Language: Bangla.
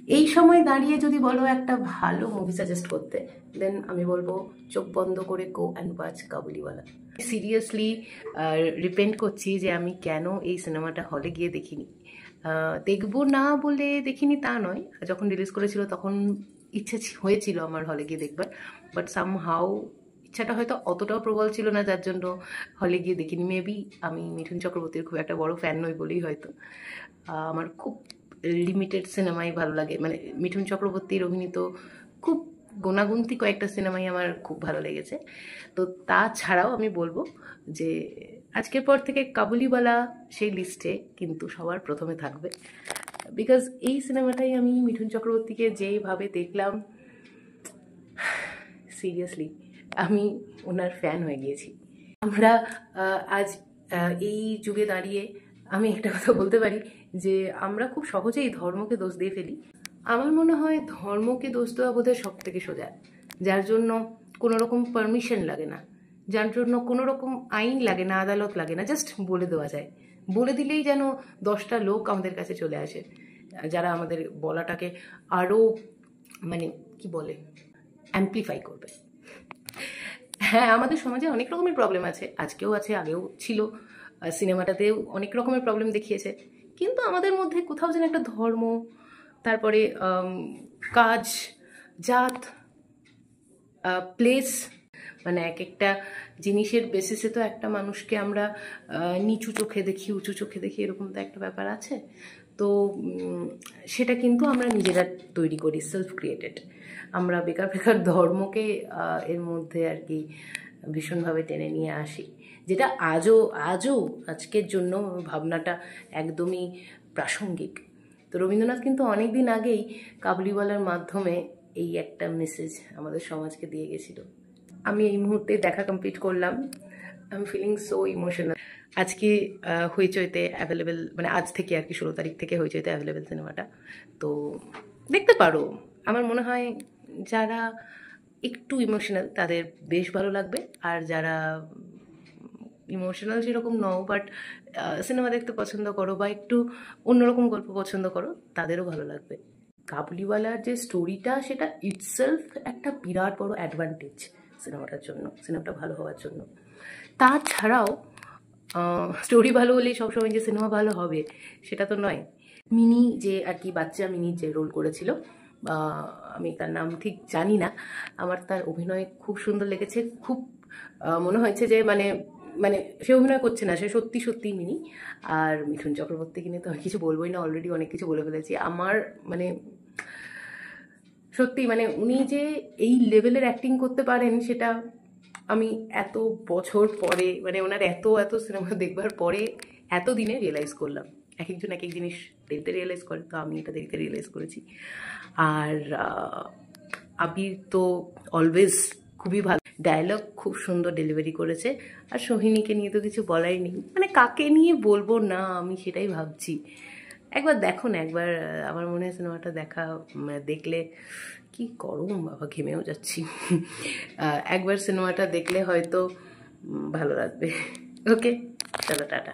এই সময় দাঁড়িয়ে যদি বলো একটা ভালো মুভি সাজেস্ট করতে, দেন আমি বলবো চোখ বন্ধ করে go and watch Kabuliwala. Seriously repent করছি যে আমি কেন এই সিনেমাটা হলে গিয়ে দেখিনি। দেখবো না বলে দেখিনি তা নয়, যখন রিলিজ করেছিল তখন ইচ্ছে হয়েছিল আমার হলে গিয়ে দেখবার, বাট সামহাউ ইচ্ছাটা হয়তো অতটাও প্রবল ছিল না, যার জন্য হলে গিয়ে দেখিনি। মেবি আমি মিঠুন চক্রবর্তীর খুব একটা বড় ফ্যান নই বলেই হয়তো। আমার খুব লিমিটেড সিনেমাই ভালো লাগে, মানে মিঠুন চক্রবর্তীর অভিনীত খুব গোনাগুন্তি কয়েকটা সিনেমাই আমার খুব ভালো লেগেছে। তো তাছাড়াও আমি বলবো যে আজকের পর থেকে কাবুলিওয়ালা সেই লিস্টে কিন্তু সবার প্রথমে থাকবে, বিকজ এই সিনেমাটাই আমি মিঠুন চক্রবর্তীকে যেভাবে দেখলাম, সিরিয়াসলি আমি ওনার ফ্যান হয়ে গিয়েছি। আমরা আজ এই যুগে দাঁড়িয়ে আমি একটা কথা বলতে পারি যে আমরা খুব সহজেই ধর্মকে দোষ দিয়ে ফেলি। আমার মনে হয় ধর্মকে দোষ দেওয়া বোধহয় সব থেকে সোজা, যার জন্য কোনো রকম পারমিশন লাগে না, যার জন্য কোনো রকম আইন লাগে না, আদালত লাগে না, জাস্ট বলে দেওয়া যায়। বলে দিলেই যেন 10টা লোক আমাদের কাছে চলে আসে, যারা আমাদের বলাটাকে আরও মানে কি বলে অ্যাম্প্লিফাই করবে। হ্যাঁ, আমাদের সমাজে অনেক রকমের প্রবলেম আছে, আজকেও আছে, আগেও ছিল, সিনেমাটাতেও অনেক রকমের প্রবলেম দেখিয়েছে, কিন্তু আমাদের মধ্যে কোথাও যেন একটা ধর্ম, তারপরে কাজ, জাত, প্লেস, মানে এক একটা জিনিসের বেসিসে তো একটা মানুষকে আমরা নিচু চোখে দেখি, উঁচু চোখে দেখি, এরকম তো একটা ব্যাপার আছে। তো সেটা কিন্তু আমরা নিজেরা তৈরি করি, সেলফ ক্রিয়েটেড। আমরা বেকার বেকার ধর্মকে এর মধ্যে আর কি ভীষণভাবে টেনে নিয়ে আসি, যেটা আজও আজকের জন্য ভাবনাটা একদমই প্রাসঙ্গিক। তো রবীন্দ্রনাথ কিন্তু অনেক দিন আগেই কাবুলিওয়ালার মাধ্যমে এই একটা মেসেজ আমাদের সমাজকে দিয়ে গেছিল। আমি এই মুহূর্তে দেখা কমপ্লিট করলাম, I am feeling so emotional. আজকে হইচইতে অ্যাভেলেবেল, মানে আজ থেকে আর কি 16 তারিখ থেকে হইচইতে অ্যাভেলেবেল সিনেমাটা, তো দেখতে পারো। আমার মনে হয় যারা একটু ইমোশনাল তাদের বেশ ভালো লাগবে, আর যারা ইমোশনাল সেরকম নও বাট সিনেমা দেখতে পছন্দ করো বা একটু অন্যরকম গল্প পছন্দ করো, তাদেরও ভালো লাগবে। কাবুলিওয়ালার যে স্টোরিটা, সেটা ইটসেলফ একটা বিরাট বড় অ্যাডভান্টেজ সিনেমাটার জন্য, সিনেমাটা ভালো হওয়ার জন্য। তাছাড়াও স্টোরি ভালো হলেই সবসময় যে সিনেমা ভালো হবে সেটা তো নয়। মিনি যে আর কি, বাচ্চা মিনি যে রোল করেছিল, আমি তার নাম ঠিক জানি না, আমার তার অভিনয় খুব সুন্দর লেগেছে। খুব মনে হয়েছে যে মানে মানে সে অভিনয় করছে না, সে সত্যি সত্যি মিনি। আর মিঠুন চক্রবর্তীকে নিয়ে তো আমি কিছু বলবোই না, অলরেডি অনেক কিছু বলে ফেলেছি। আমার মানে সত্যি মানে উনি যে এই লেভেলের অ্যাক্টিং করতে পারেন, সেটা আমি এত বছর পরে, মানে ওনার এত এত সিনেমা দেখবার পরে এত দিনে রিয়েলাইজ করলাম। এক একজন এক এক জিনিস দেখতে রিয়েলাইজ করে, তো আমি এটা দেখতে রিয়েলাইজ করেছি। আর আবির তো অলওয়েজ খুবই ভালো, ডায়লগ খুব সুন্দর ডেলিভারি করেছে। আর সোহিনীকে নিয়ে তো কিছু বলাই নেই, মানে কাকে নিয়ে বলবো না, আমি সেটাই ভাবছি। একবার দেখো না, একবার আমার মনে হয় সিনেমাটা দেখলে, কি গরম বাবা, ঘেমেও যাচ্ছি। একবার সিনেমাটা দেখলে হয়তো ভালো লাগবে। ওকে, চলো টাটা।